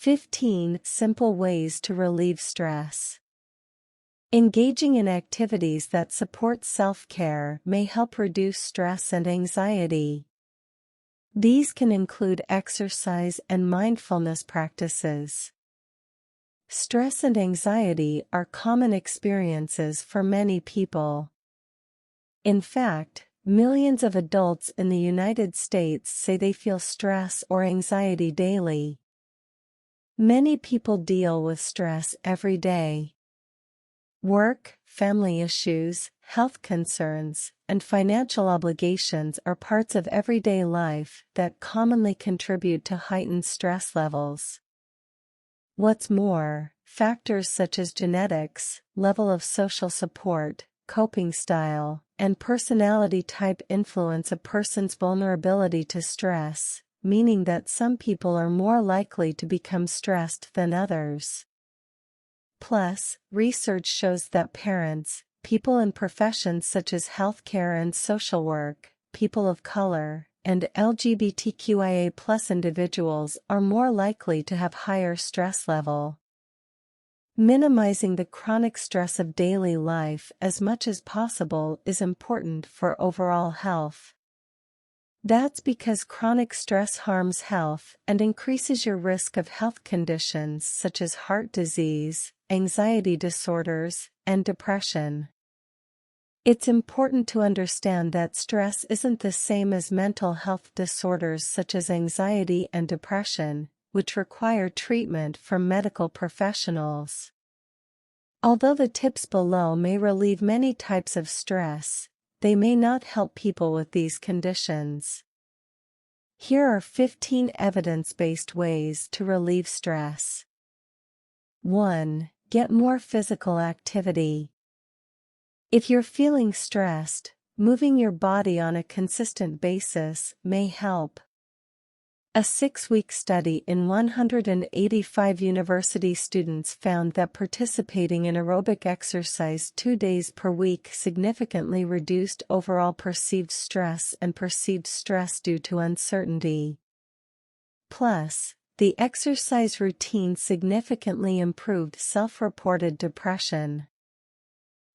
15 Simple ways to relieve stress. Engaging in activities that support self-care may help reduce stress and anxiety. These can include exercise and mindfulness practices. Stress and anxiety are common experiences for many people. In fact, millions of adults in the United States say they feel stress or anxiety daily. Many people deal with stress every day. Work, family issues, health concerns, and financial obligations are parts of everyday life that commonly contribute to heightened stress levels. What's more, factors such as genetics, level of social support, coping style, and personality type influence a person's vulnerability to stress, meaning that some people are more likely to become stressed than others. Plus, research shows that parents, people in professions such as healthcare and social work, people of color, and LGBTQIA+ individuals are more likely to have higher stress level. Minimizing the chronic stress of daily life as much as possible is important for overall health. That's because chronic stress harms health and increases your risk of health conditions such as heart disease, anxiety disorders, and depression. It's important to understand that stress isn't the same as mental health disorders such as anxiety and depression, which require treatment from medical professionals. Although the tips below may relieve many types of stress, they may not help people with these conditions. Here are 15 evidence-based ways to relieve stress. 1. Get more physical activity. If you're feeling stressed, moving your body on a consistent basis may help. A 6-week study in 185 university students found that participating in aerobic exercise 2 days per week significantly reduced overall perceived stress and perceived stress due to uncertainty. Plus, the exercise routine significantly improved self-reported depression.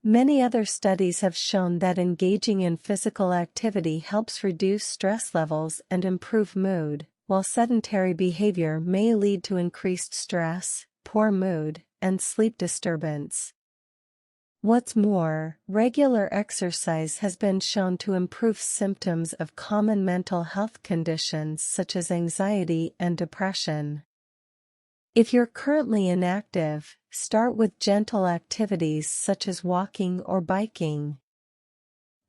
Many other studies have shown that engaging in physical activity helps reduce stress levels and improve mood, while sedentary behavior may lead to increased stress, poor mood, and sleep disturbance. What's more, regular exercise has been shown to improve symptoms of common mental health conditions such as anxiety and depression. If you're currently inactive, start with gentle activities such as walking or biking.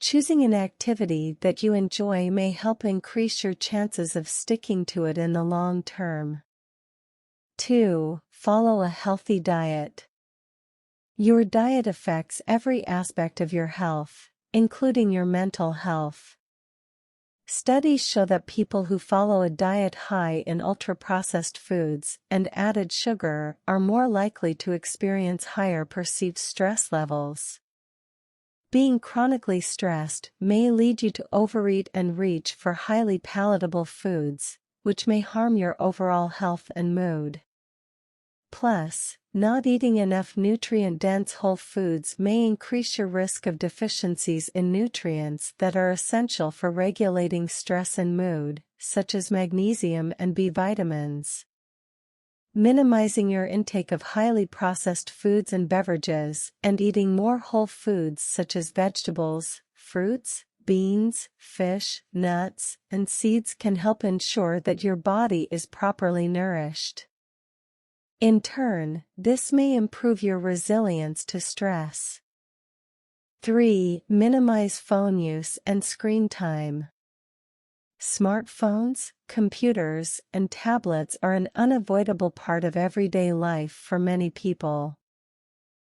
Choosing an activity that you enjoy may help increase your chances of sticking to it in the long term. 2. Follow a healthy diet. Your diet affects every aspect of your health, including your mental health. Studies show that people who follow a diet high in ultra-processed foods and added sugar are more likely to experience higher perceived stress levels. Being chronically stressed may lead you to overeat and reach for highly palatable foods, which may harm your overall health and mood. Plus, not eating enough nutrient-dense whole foods may increase your risk of deficiencies in nutrients that are essential for regulating stress and mood, such as magnesium and B vitamins. Minimizing your intake of highly processed foods and beverages, and eating more whole foods such as vegetables, fruits, beans, fish, nuts, and seeds can help ensure that your body is properly nourished. In turn, this may improve your resilience to stress. 3. Minimize phone use and screen time. Smartphones, computers, and tablets are an unavoidable part of everyday life for many people.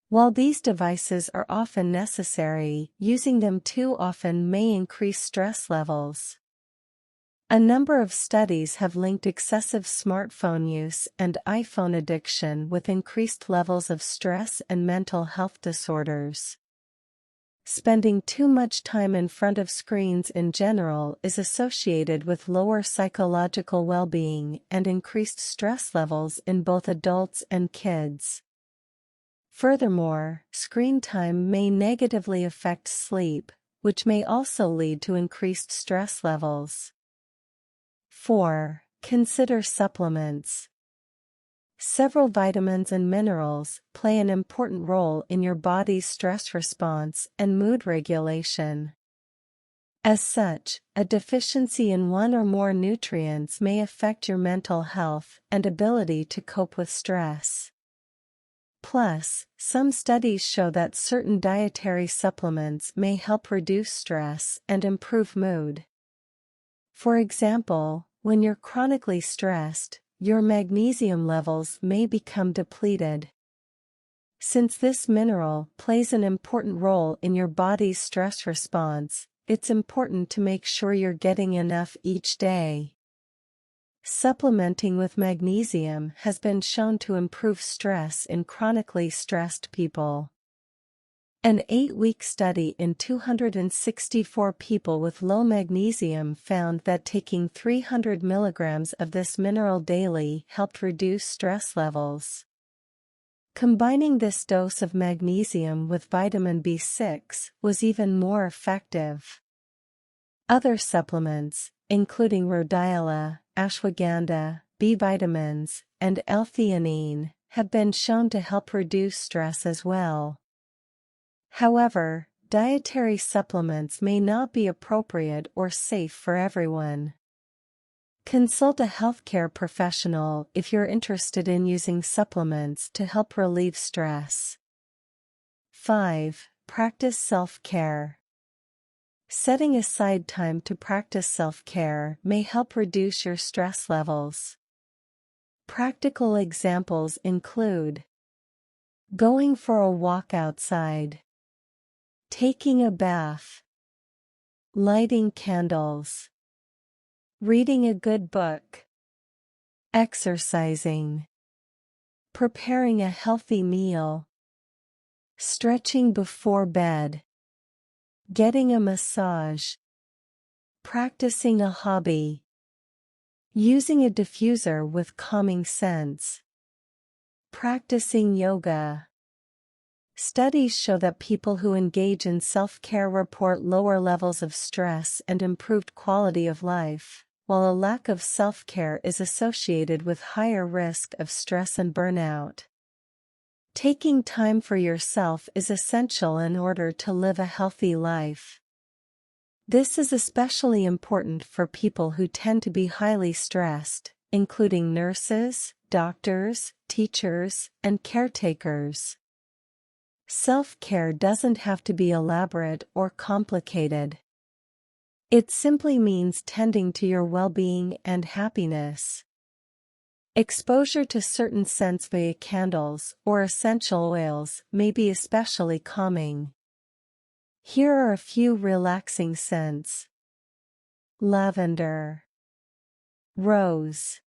While these devices are often necessary, using them too often may increase stress levels. A number of studies have linked excessive smartphone use and iPhone addiction with increased levels of stress and mental health disorders. Spending too much time in front of screens in general is associated with lower psychological well-being and increased stress levels in both adults and kids. Furthermore, screen time may negatively affect sleep, which may also lead to increased stress levels. 4. Consider supplements. Several vitamins and minerals play an important role in your body's stress response and mood regulation. As such, a deficiency in one or more nutrients may affect your mental health and ability to cope with stress. Plus, some studies show that certain dietary supplements may help reduce stress and improve mood. For example, when you're chronically stressed, your magnesium levels may become depleted. Since this mineral plays an important role in your body's stress response, it's important to make sure you're getting enough each day. Supplementing with magnesium has been shown to improve stress in chronically stressed people. An 8-week study in 264 people with low magnesium found that taking 300 milligrams of this mineral daily helped reduce stress levels. Combining this dose of magnesium with vitamin B6 was even more effective. Other supplements, including rhodiola, ashwagandha, B vitamins, and L-theanine, have been shown to help reduce stress as well. However, dietary supplements may not be appropriate or safe for everyone. Consult a healthcare professional if you're interested in using supplements to help relieve stress. 5. Practice self-care. Setting aside time to practice self-care may help reduce your stress levels. Practical examples include going for a walk outside, taking a bath, lighting candles, reading a good book, exercising, preparing a healthy meal, stretching before bed, getting a massage, practicing a hobby, using a diffuser with calming scents, practicing yoga. Studies show that people who engage in self-care report lower levels of stress and improved quality of life, while a lack of self-care is associated with higher risk of stress and burnout. Taking time for yourself is essential in order to live a healthy life. This is especially important for people who tend to be highly stressed, including nurses, doctors, teachers, and caretakers. Self-care doesn't have to be elaborate or complicated. It simply means tending to your well-being and happiness. Exposure to certain scents via candles or essential oils may be especially calming. Here are a few relaxing scents: lavender, rose,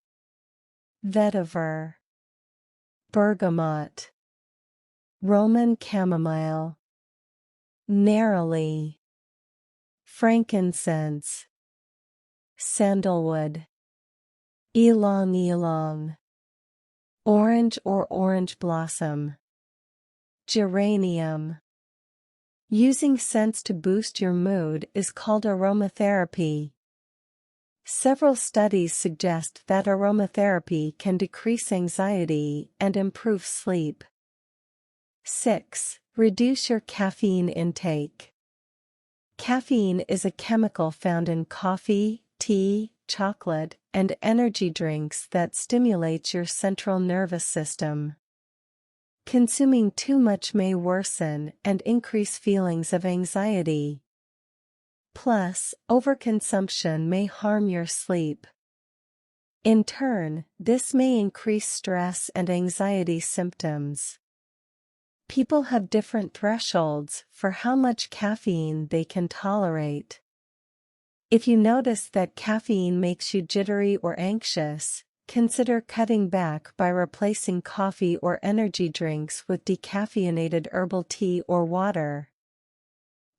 vetiver, bergamot, Roman chamomile, neroli, frankincense, sandalwood, ylang ylang, orange or orange blossom, geranium. Using scents to boost your mood is called aromatherapy. Several studies suggest that aromatherapy can decrease anxiety and improve sleep. 6. Reduce your caffeine intake. Caffeine is a chemical found in coffee, tea, chocolate, and energy drinks that stimulates your central nervous system. Consuming too much may worsen and increase feelings of anxiety. Plus, overconsumption may harm your sleep. In turn, this may increase stress and anxiety symptoms. People have different thresholds for how much caffeine they can tolerate. If you notice that caffeine makes you jittery or anxious, consider cutting back by replacing coffee or energy drinks with decaffeinated herbal tea or water.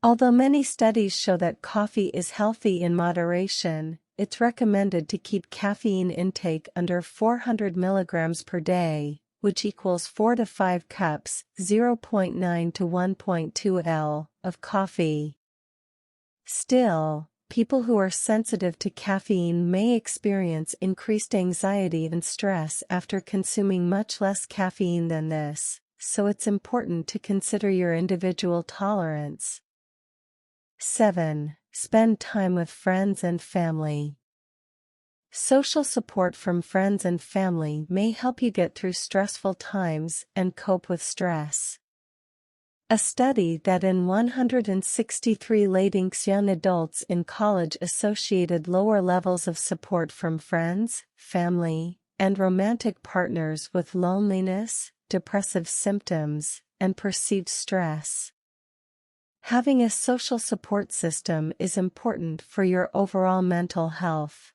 Although many studies show that coffee is healthy in moderation, it's recommended to keep caffeine intake under 400 milligrams per day, which equals 4 to 5 cups, 0.9 to 1.2 L, of coffee. Still, people who are sensitive to caffeine may experience increased anxiety and stress after consuming much less caffeine than this, so it's important to consider your individual tolerance. 7. Spend time with friends and family. Social support from friends and family may help you get through stressful times and cope with stress. A study that in 163 young adults in college associated lower levels of support from friends, family, and romantic partners with loneliness, depressive symptoms, and perceived stress. Having a social support system is important for your overall mental health.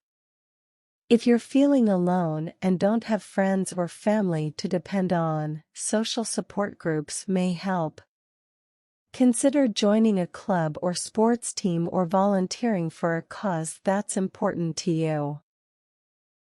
If you're feeling alone and don't have friends or family to depend on, social support groups may help. Consider joining a club or sports team or volunteering for a cause that's important to you.